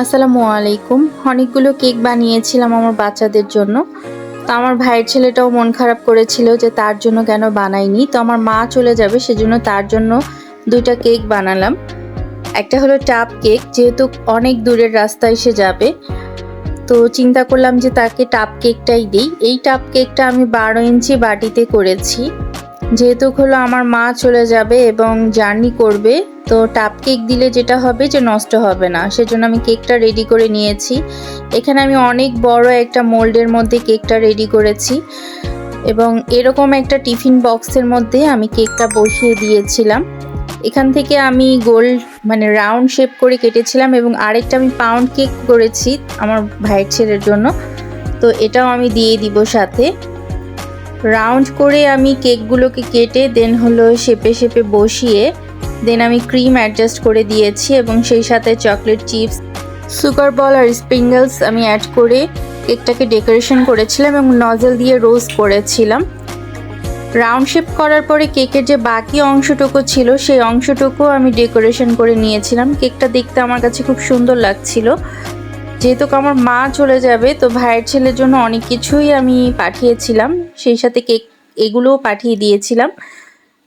আসসালামু আলাইকুম। অনেকগুলো কেক বানিয়েছিলাম আমার বাচ্চাদের জন্য। তো আমার ভাইয়ের ছেলেটাও মন খারাপ করেছিল যে তার জন্য কেন বানাইনি। তো আমার মা চলে যাবে সেজন্য তার জন্য ২টা কেক বানালাম। একটা হলো টাপ কেক, যেহেতু অনেক দূরের রাস্তায় সে যাবে। তো চিন্তা করলাম যে তাকে টাপ কেকটাই দিই। এই টাপ কেকটা আমি ১২ ইঞ্চি বাটিতে করেছি। যেহেতু হলো আমার মা চলে যাবে এবং জার্নি করবে, তো টাপ কেক দিলে যেটা হবে যে নষ্ট হবে না, সেজন্য আমি কেকটা রেডি করে নিয়েছি। এখানে আমি অনেক বড় একটা মোল্ডের মধ্যে কেকটা রেডি করেছি এবং এরকম একটা টিফিন বক্সের মধ্যে আমি কেকটা বসিয়ে দিয়েছিলাম। এখান থেকে আমি গোল মানে রাউন্ড শেপ করে কেটেছিলাম এবং আরেকটা আমি পাউন্ড কেক করেছি আমার ভাইয়ের ছেলের জন্য। তো এটাও আমি দিয়ে দিব সাথে। রাউন্ড করে আমি কেকগুলোকে কেটে দেন হলো শেপে শেপে বসিয়ে দেন আমি ক্রিম অ্যাডজাস্ট করে দিয়েছি এবং সেই সাথে চকলেট চিপস, সুগার বল আর স্প্রিঙ্গলস আমি অ্যাড করে কেকটাকে ডেকোরেশন করেছিলাম এবং নজল দিয়ে রোজ করেছিলাম। রাউন্ড শেপ করার পরে কেকের যে বাকি অংশটুকু ছিল সেই অংশটুকু আমি ডেকোরেশন করে নিয়েছিলাম। কেকটা দেখতে আমার কাছে খুব সুন্দর লাগছিল। যেহেতু আমার মা চলে যাবে, তো ভাইয়ের ছেলের জন্য অনেক কিছুই আমি পাঠিয়েছিলাম, সেই সাথে কেক এগুলোও পাঠিয়ে দিয়েছিলাম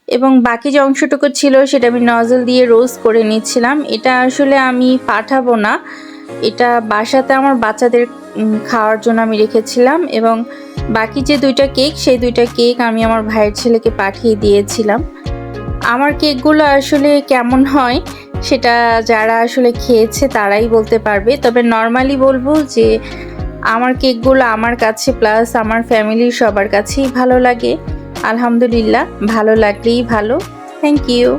এবং বাকি যে অংশটুকু ছিল সেটা আমি নজল দিয়ে রোজ করে নিচ্ছিলাম। এটা আসলে আমি পাঠাবো না, এটা বাসাতে আমার বাচ্চাদের খাওয়ার জন্য আমি রেখেছিলাম এবং বাকি যে 2টা কেক সেই 2টা কেক আমি আমার ভাইয়ের ছেলেকে পাঠিয়ে দিয়েছিলাম। আমার কেকগুলো আসলে কেমন হয় সেটা যারা আসলে খেয়েছে তারাই বলতে পারবে। তবে নর্মালি বলবো যে আমার কেকগুলো আমার কাছে প্লাস আমার ফ্যামিলির সবার কাছেই ভালো লাগে। আলহামদুলিল্লাহ, ভালো লাগলেই ভালো। Thank you.